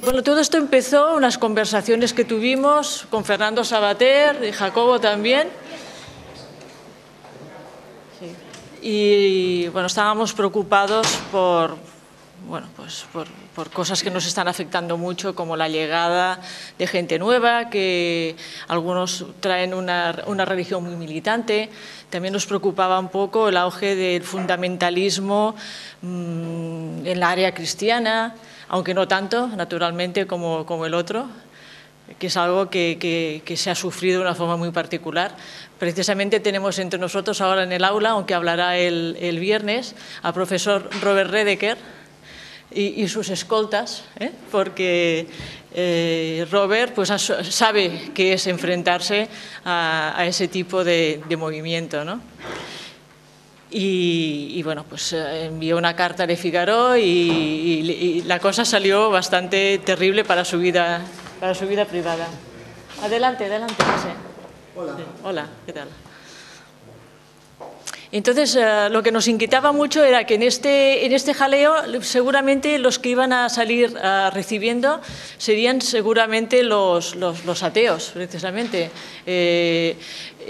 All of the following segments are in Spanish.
Bueno, todo esto empezó unas conversaciones que tuvimos con Fernando Savater y Jacobo también. Sí. Y bueno, estábamos preocupados por cosas que nos están afectando mucho, como la llegada de gente nueva, que algunos traen una religión muy militante. También nos preocupaba un poco el auge del fundamentalismo en la área cristiana, aunque no tanto, naturalmente, como el otro, que es algo que se ha sufrido de una forma muy particular. Precisamente tenemos entre nosotros ahora en el aula, aunque hablará el viernes, al profesor Robert Redeker y sus escoltas, porque Robert pues, sabe qué es enfrentarse a ese tipo de movimiento, ¿no? Y bueno, pues envió una carta a Le Figaro y la cosa salió bastante terrible para su vida privada. Adelante, José. Hola. Sí. Hola, ¿qué tal? Entonces, lo que nos inquietaba mucho era que en este jaleo seguramente los que iban a salir recibiendo serían seguramente los ateos, precisamente.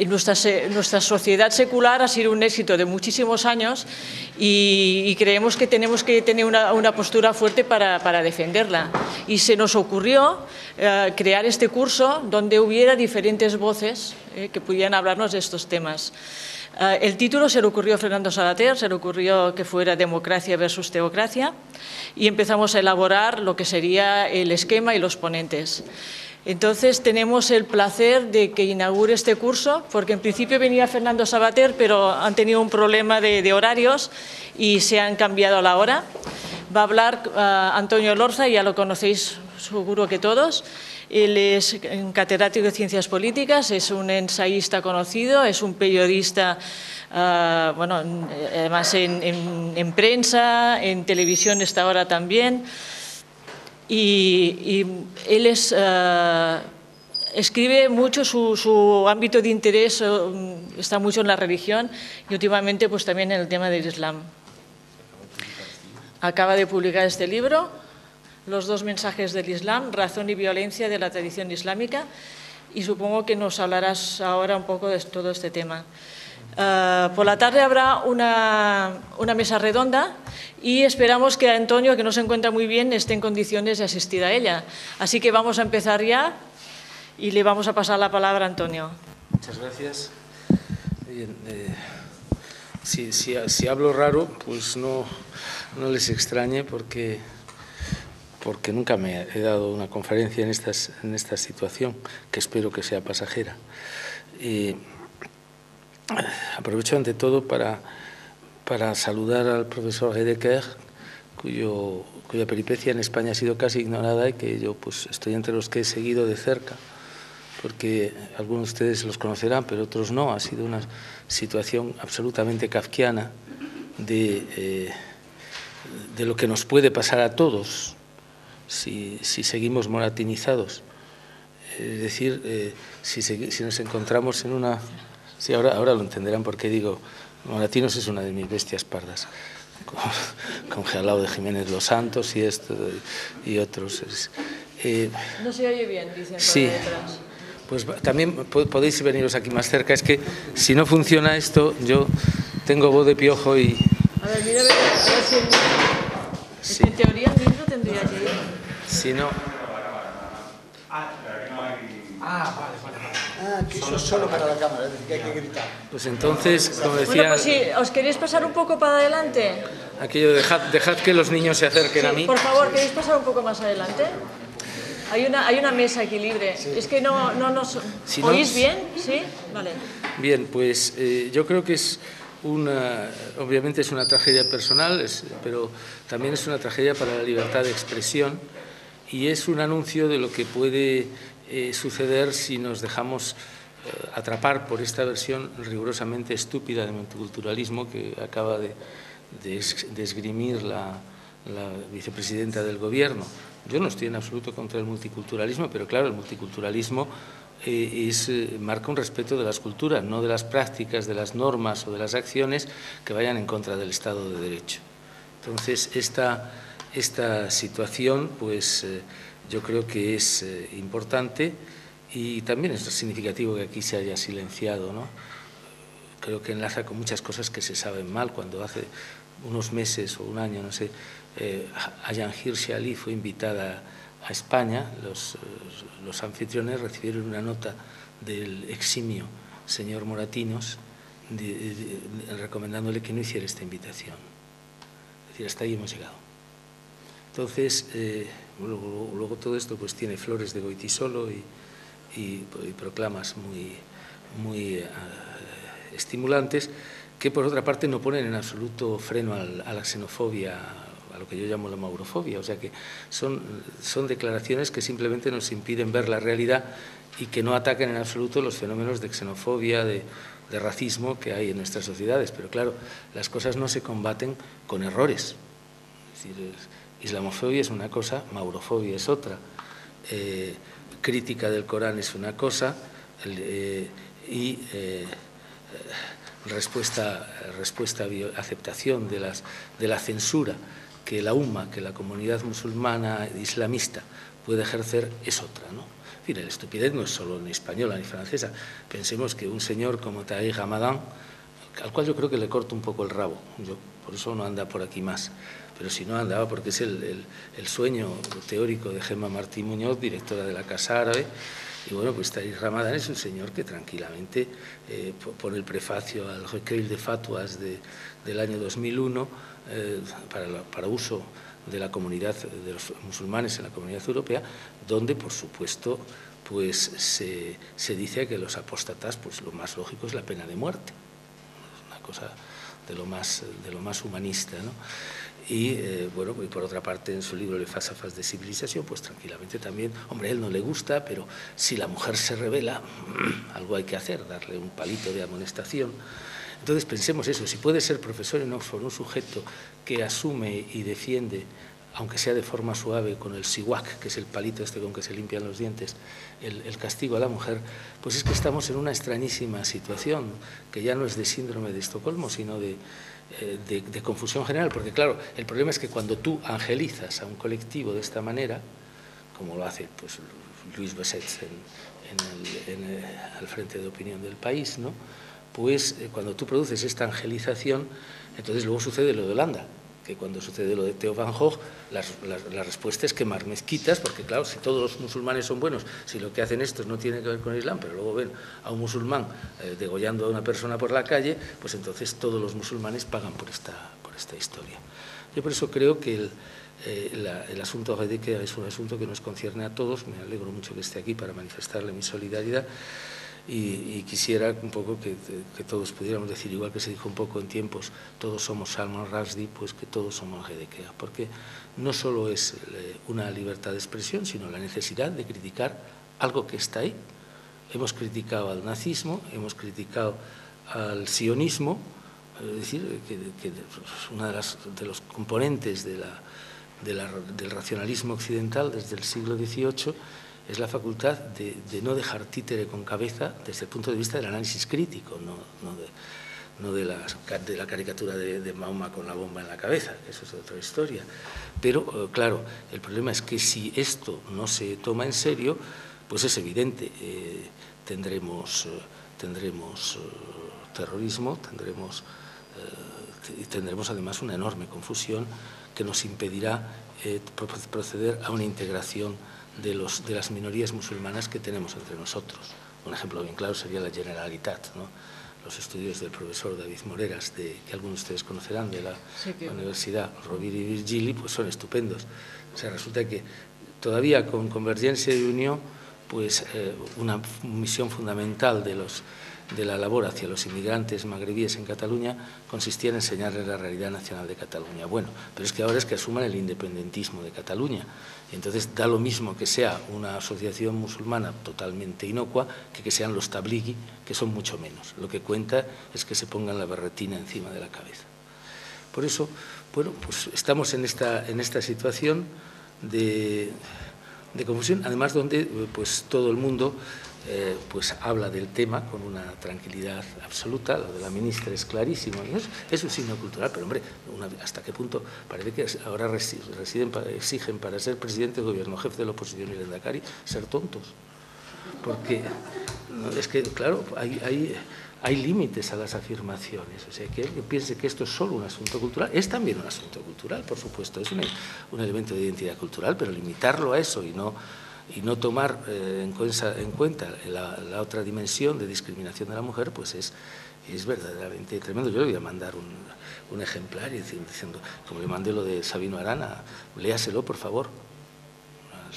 Nuestra sociedad secular ha sido un éxito de muchísimos años y creemos que tenemos que tener una postura fuerte para defenderla. Y se nos ocurrió crear este curso donde hubiera diferentes voces que pudieran hablarnos de estos temas. El título se le ocurrió a Fernando Savater, se le ocurrió que fuera Democracia versus Teocracia y empezamos a elaborar lo que sería el esquema y los ponentes. Entonces tenemos el placer de que inaugure este curso, porque en principio venía Fernando Savater, pero han tenido un problema de horarios y se han cambiado la hora. Va a hablar Antonio Elorza, ya lo conocéis seguro que todos. Él es catedrático de Ciencias Políticas, es un ensayista conocido, es un periodista, bueno, además en prensa, en televisión está ahora también. Y él escribe mucho, su ámbito de interés está mucho en la religión y últimamente pues también en el tema del Islam. Acaba de publicar este libro, Los dos mensajes del Islam, razón y violencia de la tradición islámica, y supongo que nos hablarás ahora un poco de todo este tema. Por la tarde habrá una mesa redonda y esperamos que Antonio, que no se encuentra muy bien, esté en condiciones de asistir a ella. Así que vamos a empezar ya y le vamos a pasar la palabra a Antonio. Muchas gracias. Bien, si hablo raro, pues no les extrañe porque nunca me he dado una conferencia en esta situación, que espero que sea pasajera. Aprovecho ante todo para saludar al profesor Redeker, cuya peripecia en España ha sido casi ignorada y que yo pues estoy entre los que he seguido de cerca, porque algunos de ustedes los conocerán, pero otros no. Ha sido una situación absolutamente kafkiana de lo que nos puede pasar a todos si seguimos moratinizados. Es decir, si nos encontramos en una... Sí, ahora lo entenderán porque digo, Moratinos es una de mis bestias pardas, con Gelao de Jiménez Los Santos y esto y otros. No se oye bien, dicen sí, por detrás. Pues también podéis veniros aquí más cerca. Es que si no funciona esto, yo tengo voz de piojo y... A ver, mira, a ver si sí. En teoría el libro tendría que ir. Si no... Que eso es solo para la cámara, es decir, que hay que gritar. Pues entonces, como decía... Bueno, pues si os queréis pasar un poco para adelante. Aquello, dejad que los niños se acerquen a mí. Por favor, ¿queréis pasar un poco más adelante? Hay una mesa aquí libre. Sí. Es que no nos... Si ¿Oís no, bien? ¿Sí? Vale. Bien, pues yo creo que es obviamente es una tragedia personal, pero también es una tragedia para la libertad de expresión y es un anuncio de lo que puede suceder si nos dejamos atrapar por esta versión rigurosamente estúpida de multiculturalismo que acaba de esgrimir la vicepresidenta del Gobierno. Yo no estoy en absoluto contra el multiculturalismo, pero claro, el multiculturalismo marca un respeto de las culturas, no de las prácticas, de las normas o de las acciones que vayan en contra del Estado de Derecho. Entonces, esta situación pues yo creo que es importante y también es significativo que aquí se haya silenciado, ¿no? Creo que enlaza con muchas cosas que se saben mal. Cuando hace unos meses o un año, no sé, Ayaan Hirsi Ali fue invitada a España, los anfitriones recibieron una nota del eximio señor Moratinos recomendándole que no hiciera esta invitación. Es decir, hasta ahí hemos llegado. Entonces, luego todo esto pues tiene flores de Goytisolo y proclamas muy estimulantes, que por otra parte no ponen en absoluto freno a la xenofobia, a lo que yo llamo la maurofobia. O sea que son declaraciones que simplemente nos impiden ver la realidad y que no atacan en absoluto los fenómenos de xenofobia, de racismo que hay en nuestras sociedades. Pero claro, las cosas no se combaten con errores. Es decir, islamofobia es una cosa, maurofobia es otra, crítica del Corán es una cosa y aceptación de la censura que la umma, que la comunidad musulmana islamista puede ejercer es otra, ¿no? En fin, la estupidez no es solo ni española ni francesa. Pensemos que un señor como Tariq Ramadan, al cual yo creo que le corto un poco el rabo, por eso no anda por aquí más, pero si no andaba porque es el sueño teórico de Gemma Martín Muñoz, directora de la Casa Árabe. Y bueno, pues Tariq Ramadan es un señor que tranquilamente pone el prefacio al Recueil de Fatwas del año 2001 para uso de la comunidad de los musulmanes en la comunidad europea, donde por supuesto pues se dice que los apóstatas pues lo más lógico es la pena de muerte. Es una cosa de lo más humanista, ¿no? Y bueno, y por otra parte en su libro Le Face à Face de Civilización, pues tranquilamente también, hombre, a él no le gusta, pero si la mujer se revela, algo hay que hacer, darle un palito de amonestación. Entonces pensemos eso, si puede ser profesor en Oxford un sujeto que asume y defiende, aunque sea de forma suave, con el siwak, que es el palito este con que se limpian los dientes, el castigo a la mujer, pues es que estamos en una extrañísima situación, que ya no es de síndrome de Estocolmo, sino de confusión general, porque claro, el problema es que cuando tú angelizas a un colectivo de esta manera, como lo hace pues Luis Besset al frente de Opinión del País, ¿no? Pues cuando tú produces esta angelización, entonces luego sucede lo de Holanda, que cuando sucede lo de Theo van Gogh, la respuesta es quemar mezquitas, porque claro, si todos los musulmanes son buenos, si lo que hacen estos no tiene que ver con el Islam, pero luego ven a un musulmán degollando a una persona por la calle, pues entonces todos los musulmanes pagan por esta historia. Yo por eso creo que el asunto Redeke es un asunto que nos concierne a todos. Me alegro mucho que esté aquí para manifestarle mi solidaridad. Y quisiera un poco que todos pudiéramos decir, igual que se dijo un poco en tiempos, todos somos Salman Rushdie, pues que todos somos Redeke, porque no solo es una libertad de expresión, sino la necesidad de criticar algo que está ahí. Hemos criticado al nazismo, hemos criticado al sionismo, es decir, que una de los componentes del racionalismo occidental desde el siglo XVIII es la facultad de no dejar títere con cabeza desde el punto de vista del análisis crítico, no de la caricatura de Mahoma con la bomba en la cabeza, que eso es otra historia. Pero, claro, el problema es que si esto no se toma en serio, pues es evidente, tendremos terrorismo, tendremos además una enorme confusión que nos impedirá proceder a una integración de las minorías musulmanas que tenemos entre nosotros. Un ejemplo bien claro sería la Generalitat, ¿no? Los estudios del profesor David Moreras, que algunos de ustedes conocerán, de la Universidad Rovira i Virgili, pues son estupendos. O sea, resulta que todavía con Convergencia y Unión, pues una misión fundamental de la labor hacia los inmigrantes magrebíes en Cataluña consistía en enseñarles la realidad nacional de Cataluña. Bueno, pero es que ahora es que asuman el independentismo de Cataluña. Y entonces da lo mismo que sea una asociación musulmana totalmente inocua que sean los tablighi, que son mucho menos. Lo que cuenta es que se pongan la berretina encima de la cabeza. Por eso, bueno, pues estamos en esta situación de confusión, además donde pues todo el mundo pues habla del tema con una tranquilidad absoluta. Lo de la ministra es clarísimo, y es un signo cultural, pero hombre, ¿hasta qué punto parece que ahora exigen para ser presidente del gobierno, jefe de la oposición y lehendakari, ser tontos? Porque es que, claro, hay límites a las afirmaciones. O sea, que piense que esto es solo un asunto cultural, es también un asunto cultural, por supuesto, es un elemento de identidad cultural, pero limitarlo a eso y no tomar en cuenta la otra dimensión de discriminación de la mujer, pues es verdaderamente tremendo. Yo le voy a mandar un ejemplar diciendo, como le mandé lo de Sabino Arana, léaselo, por favor.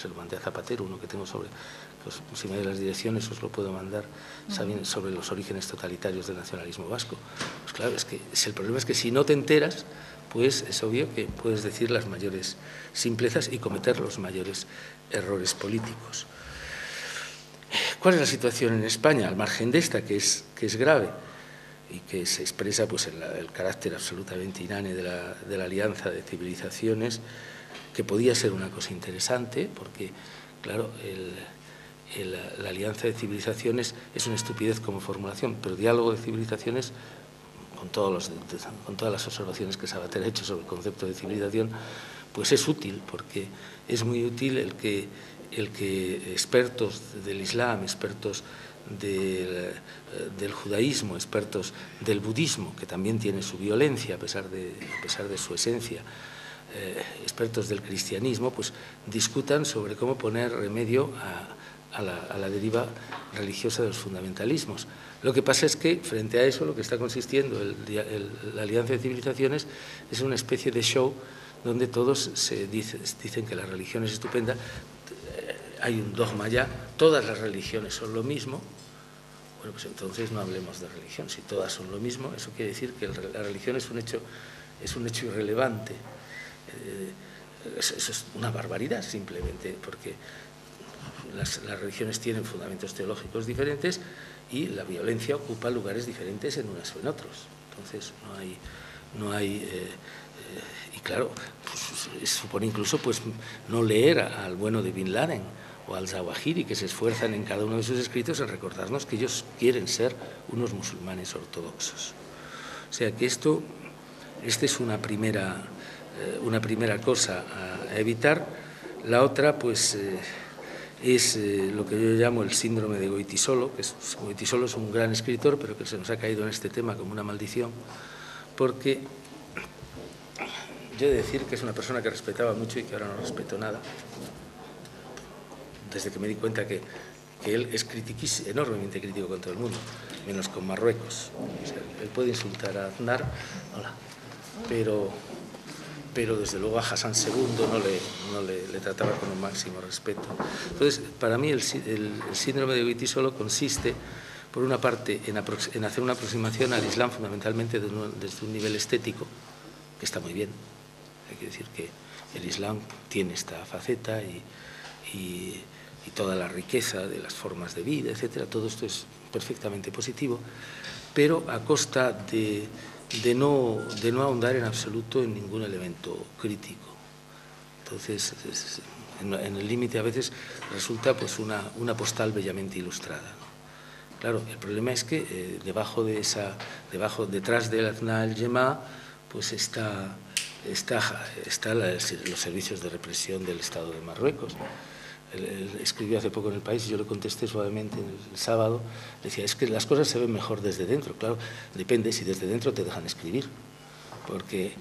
Se lo mandé a Zapatero, uno que tengo sobre, pues, si me da las direcciones os lo puedo mandar, sobre los orígenes totalitarios del nacionalismo vasco. Pues claro, el problema es que si no te enteras, pues es obvio que puedes decir las mayores simplezas y cometer los mayores errores políticos. ¿Cuál es la situación en España, al margen de esta, que es grave y que se expresa pues, en el carácter absolutamente inane de la alianza de civilizaciones, que podía ser una cosa interesante, porque, claro, la alianza de civilizaciones es una estupidez como formulación, pero diálogo de civilizaciones, con todas las observaciones que Sabater ha hecho sobre el concepto de civilización, pues es útil, porque es muy útil el que expertos del Islam, expertos del judaísmo, expertos del budismo, que también tiene su violencia a pesar de su esencia, expertos del cristianismo, pues discutan sobre cómo poner remedio a la deriva religiosa de los fundamentalismos. Lo que pasa es que, frente a eso, lo que está consistiendo la alianza de civilizaciones es una especie de show donde todos dicen que la religión es estupenda. Hay un dogma ya, todas las religiones son lo mismo. Bueno, pues entonces no hablemos de religión. Si todas son lo mismo, eso quiere decir que la religión es un hecho irrelevante. Eso es una barbaridad, simplemente, porque las religiones tienen fundamentos teológicos diferentes y la violencia ocupa lugares diferentes en unos o en otros. Entonces no hay y claro, pues, supone incluso pues no leer al bueno de Bin Laden o al Zawahiri, que se esfuerzan en cada uno de sus escritos en recordarnos que ellos quieren ser unos musulmanes ortodoxos. O sea que esta es una primera cosa a evitar. La otra, pues, es lo que yo llamo el síndrome de Goytisolo, que Goytisolo es un gran escritor, pero que se nos ha caído en este tema como una maldición, porque yo he de decir que es una persona que respetaba mucho y que ahora no respeto nada, desde que me di cuenta que él es enormemente crítico con todo el mundo, menos con Marruecos. O sea, él puede insultar a Aznar, pero desde luego a Hassan II no le trataba con un máximo respeto. Entonces, para mí el síndrome de Goytisolo consiste, por una parte, en hacer una aproximación al Islam fundamentalmente desde un nivel estético, que está muy bien. Hay que decir que el Islam tiene esta faceta y toda la riqueza de las formas de vida, etcétera. Todo esto es perfectamente positivo, pero a costa de no ahondar en absoluto en ningún elemento crítico. Entonces, en el límite a veces resulta pues una postal bellamente ilustrada, ¿no? Claro, el problema es que detrás del Athna al-Jema, pues está los servicios de represión del Estado de Marruecos. Él escribió hace poco en El País y yo le contesté suavemente el sábado, decía, es que las cosas se ven mejor desde dentro. Claro, depende si desde dentro te dejan escribir, porque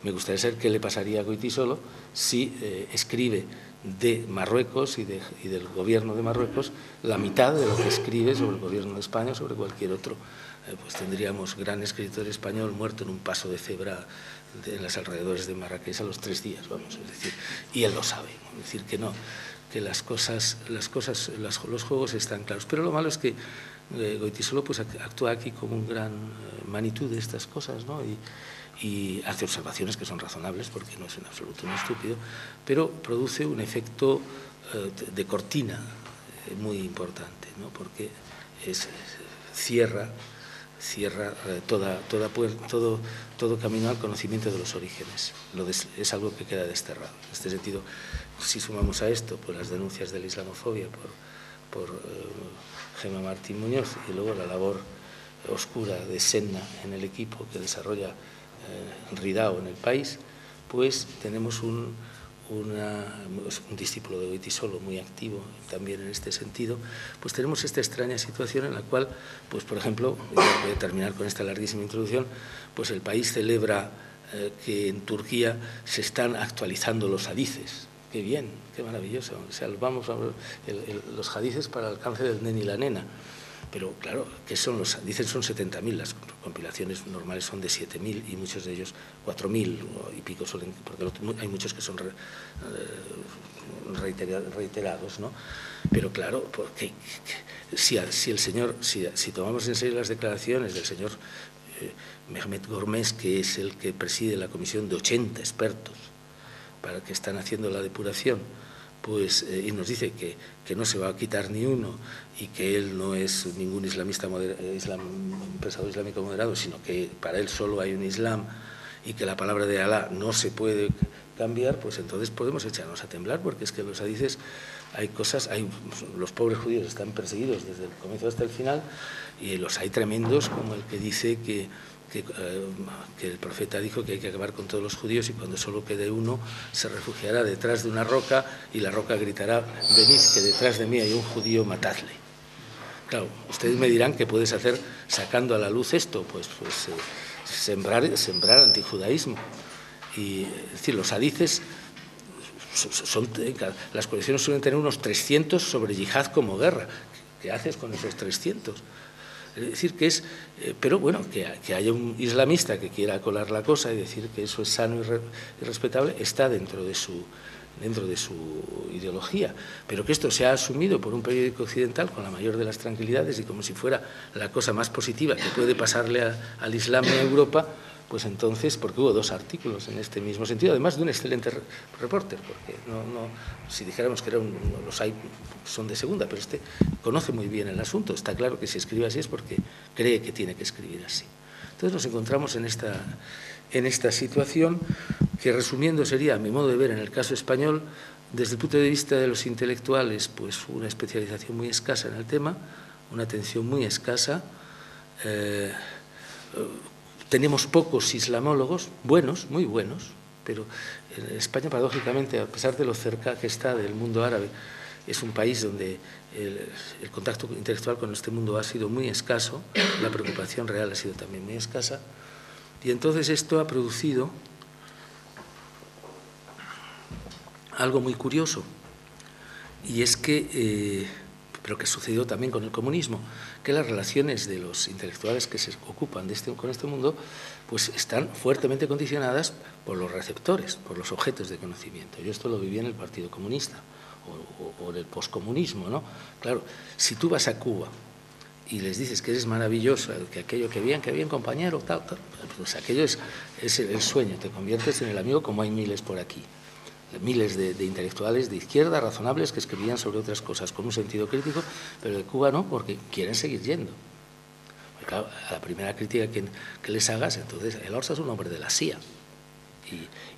me gustaría saber qué le pasaría a Goytisolo si escribe de Marruecos y del gobierno de Marruecos la mitad de lo que escribe sobre el gobierno de España o sobre cualquier otro. Pues tendríamos gran escritor español muerto en un paso de cebra en los alrededores de Marrakech a los 3 días, vamos, es decir, y él lo sabe, es decir, que no, que los juegos están claros, pero lo malo es que Goytisolo pues actúa aquí como un gran Manitou de estas cosas, ¿no? Y hace observaciones que son razonables, porque no es en absoluto un estúpido, pero produce un efecto de cortina muy importante, ¿no? Porque cierra todo camino al conocimiento de los orígenes. Es algo que queda desterrado. En este sentido, si sumamos a esto pues las denuncias de la islamofobia por Gemma Martín Muñoz y luego la labor oscura de Senna en el equipo que desarrolla Ridao en el país, pues tenemos un discípulo de Goytisolo muy activo también en este sentido, pues tenemos esta extraña situación en la cual, pues por ejemplo, voy a terminar con esta larguísima introducción, pues el país celebra que en Turquía se están actualizando los hadices. Qué bien, qué maravilloso. O sea, vamos a los hadices para el alcance del nen y la nena. Pero claro, ¿qué son dicen son 70.000, las compilaciones normales son de 7.000 y muchos de ellos 4.000 y pico suelen, porque hay muchos que son reiterados, ¿no? Pero claro, porque si tomamos en serio las declaraciones del señor Mehmet Gormez, que es el que preside la comisión de 80 expertos para que están haciendo la depuración, pues, y nos dice que no se va a quitar ni uno y que él no es ningún pensador islámico moderado, sino que para él solo hay un islam y que la palabra de Alá no se puede cambiar, pues entonces podemos echarnos a temblar, porque es que los hadices los pobres judíos están perseguidos desde el comienzo hasta el final, y los hay tremendos, como el que dice que el profeta dijo que hay que acabar con todos los judíos y cuando solo quede uno se refugiará detrás de una roca y la roca gritará: venid, que detrás de mí hay un judío, matadle. Claro, ustedes me dirán qué puedes hacer sacando a la luz esto, pues sembrar antijudaísmo. Y es decir, los hadices las colecciones suelen tener unos 300 sobre yihad como guerra. ¿Qué haces con esos 300? Es decir, que pero bueno, que haya un islamista que quiera colar la cosa y decir que eso es sano y respetable, está dentro de su ideología, pero que esto se ha asumido por un periódico occidental con la mayor de las tranquilidades y como si fuera la cosa más positiva que puede pasarle al Islam en Europa, pues entonces, porque hubo 2 artículos en este mismo sentido, además de un excelente reporter, porque si dijéramos que los hay, son de segunda, pero este conoce muy bien el asunto, está claro que si escribe así es porque cree que tiene que escribir así. Entonces nos encontramos en esta situación que, resumiendo, sería, a mi modo de ver, en el caso español, desde el punto de vista de los intelectuales, pues una especialización muy escasa en el tema, una atención muy escasa. Tenemos pocos islamólogos, buenos, muy buenos, pero en España, paradójicamente, a pesar de lo cerca que está del mundo árabe, es un país donde el contacto intelectual con este mundo ha sido muy escaso, la preocupación real ha sido también muy escasa, y entonces esto ha producido algo muy curioso, y es que, pero que sucedió también con el comunismo, que las relaciones de los intelectuales que se ocupan con este mundo pues están fuertemente condicionadas por los receptores, por los objetos de conocimiento. Yo esto lo viví en el Partido Comunista o en el poscomunismo, ¿no? Claro, si tú vas a Cuba y les dices que eres maravilloso, que aquello, que bien compañero, tal, pues aquello es el sueño, te conviertes en el amigo, como hay miles por aquí. Miles de intelectuales de izquierda razonables que escribían sobre otras cosas con un sentido crítico, pero de Cuba no, porque quieren seguir yendo. Porque, claro, a la primera crítica que les hagas, entonces el Orsa es un hombre de la CIA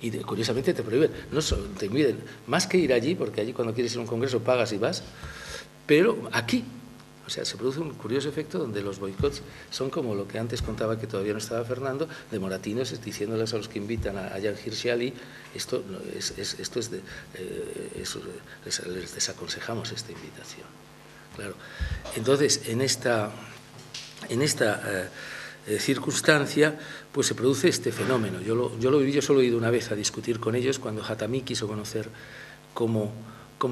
y curiosamente te prohíben, no solo te impiden, más que ir allí, porque allí cuando quieres ir a un congreso pagas y vas, pero aquí, o sea, se produce un curioso efecto donde los boicots son como lo que antes contaba, que todavía no estaba Fernando, de moratinos diciéndoles a los que invitan a Jan Hirsi Ali, les desaconsejamos esta invitación. Claro. Entonces, en esta circunstancia, pues se produce este fenómeno. Yo lo viví, yo solo he ido una vez a discutir con ellos cuando Hatami quiso conocer cómo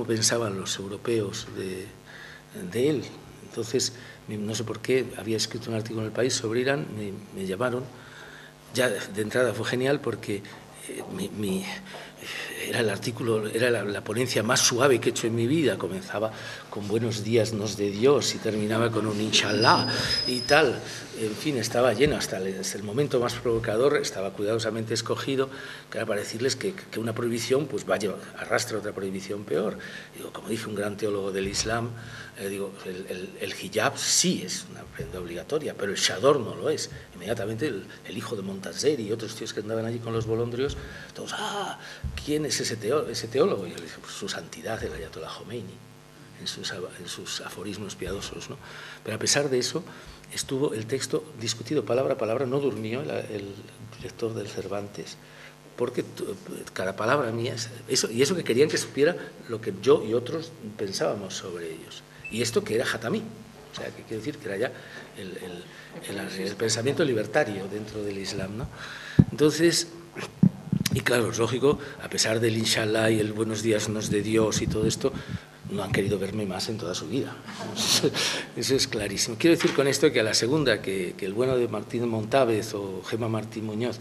pensaban los europeos de él. Entonces, no sé por qué, había escrito un artículo en El País sobre Irán, me llamaron, ya de entrada fue genial porque era el artículo, era la ponencia más suave que he hecho en mi vida, comenzaba con buenos días nos de Dios y terminaba con un inshallah y tal, en fin, estaba lleno hasta el momento más provocador, estaba cuidadosamente escogido, que era para decirles que una prohibición pues arrastra otra prohibición peor. Digo, como dice un gran teólogo del Islam, el hijab sí es una prenda obligatoria, pero el chador no lo es. Inmediatamente el hijo de Montazeri y otros tíos que andaban allí con los bolondrios, todos, ¿quién es es ese teólogo? Y yo le dije, pues su santidad, el Ayatollah Khomeini, en sus aforismos piadosos, ¿no? Pero a pesar de eso, estuvo el texto discutido palabra a palabra, no durmió el director del Cervantes, porque cada palabra mía es eso, y eso que querían que supiera lo que yo y otros pensábamos sobre ellos. Y esto que era Hatamí, o sea, que quiere decir que era ya el pensamiento libertario dentro del Islam, ¿no? Entonces, y claro, es lógico, a pesar del inshallah y el buenos días nos de Dios y todo esto, no han querido verme más en toda su vida. Eso es clarísimo. Quiero decir con esto que a la segunda, que el bueno de Martín Montávez o Gemma Martín Muñoz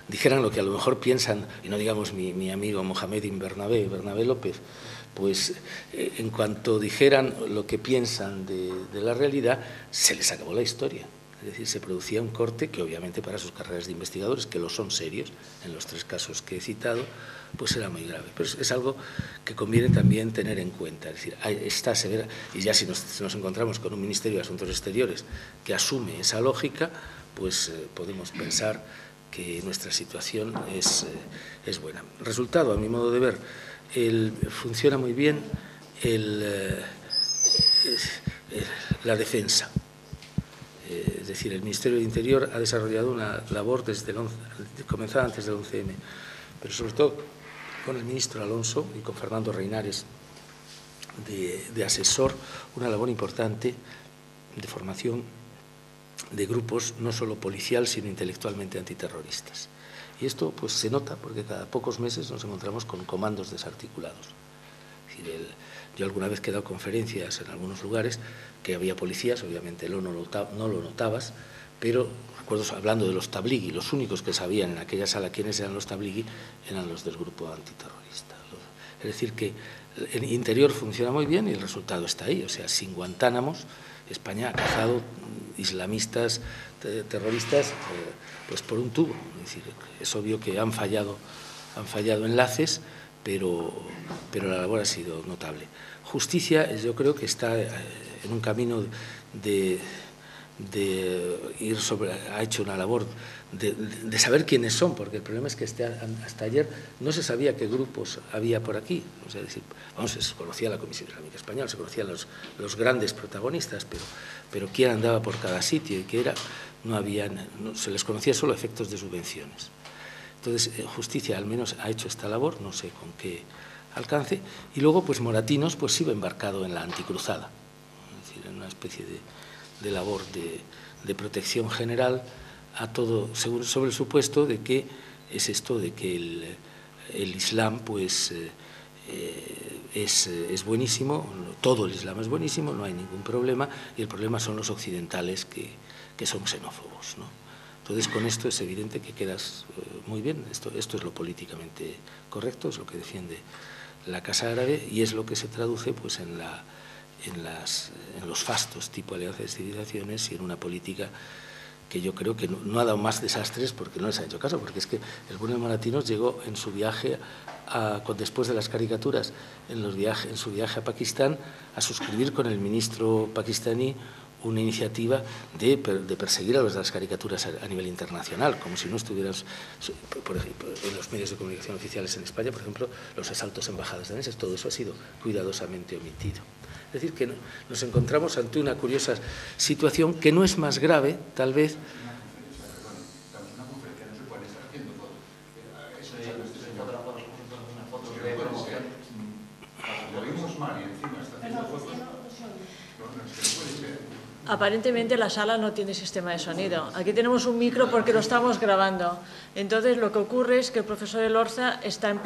dijeran lo que a lo mejor piensan, y no digamos mi amigo Mohamedín Bernabé López, pues en cuanto dijeran lo que piensan de la realidad, se les acabó la historia. Es decir, se producía un corte que obviamente para sus carreras de investigadores, que lo son serios, en los 3 casos que he citado, pues era muy grave. Pero es algo que conviene también tener en cuenta. Es decir, está severa, y ya si nos encontramos con un Ministerio de Asuntos Exteriores que asume esa lógica, pues podemos pensar que nuestra situación es buena. Resultado, a mi modo de ver, funciona muy bien la defensa. Es decir, el Ministerio del Interior ha desarrollado una labor comenzada antes del 11M, pero sobre todo con el ministro Alonso y con Fernando Reinares de asesor, una labor importante de formación de grupos no solo policial, sino intelectualmente antiterroristas. Y esto pues se nota porque cada pocos meses nos encontramos con comandos desarticulados. Es decir, yo alguna vez que he dado conferencias en algunos lugares que había policías, obviamente no lo notabas, pero recuerdo hablando de los tabligui, los únicos que sabían en aquella sala quiénes eran los tabligui eran los del grupo antiterrorista. Es decir, que el interior funciona muy bien y el resultado está ahí. O sea, sin Guantánamos, España ha cazado islamistas, terroristas, pues por un tubo. Es decir, es obvio que han fallado enlaces, pero la labor ha sido notable. Justicia, yo creo que está en un camino de ir ha hecho una labor de saber quiénes son, porque el problema es que hasta ayer no se sabía qué grupos había por aquí. O sea, se conocía la Comisión Islámica Española, se conocían los grandes protagonistas, pero quién andaba por cada sitio y qué era, se les conocía solo efectos de subvenciones. Entonces, Justicia al menos ha hecho esta labor, no sé con qué alcance, y luego pues Moratinos pues iba embarcado en la anticruzada, es decir, en una especie de labor de protección general a todo, sobre el supuesto de que es esto de que el Islam pues es buenísimo, todo el Islam es buenísimo, no hay ningún problema, y el problema son los occidentales que son xenófobos, ¿no? Entonces, con esto es evidente que quedas muy bien. Esto es lo políticamente correcto, es lo que defiende la Casa Árabe y es lo que se traduce pues, en los fastos tipo Alianza de Civilizaciones y en una política que yo creo que no ha dado más desastres porque no les ha hecho caso, porque es que el bueno de Moratinos llegó en su viaje, después de las caricaturas, en su viaje a Pakistán, a suscribir con el ministro pakistaní una iniciativa de perseguir a los de las caricaturas a nivel internacional, como si no estuvieran, por ejemplo, en los medios de comunicación oficiales en España, por ejemplo, los asaltos a embajadas danesas, todo eso ha sido cuidadosamente omitido. Es decir, que nos encontramos ante una curiosa situación que no es más grave, tal vez. Aparentemente la sala no tiene sistema de sonido. Aquí tenemos un micro porque lo estamos grabando. Entonces lo que ocurre es que el profesor Elorza está en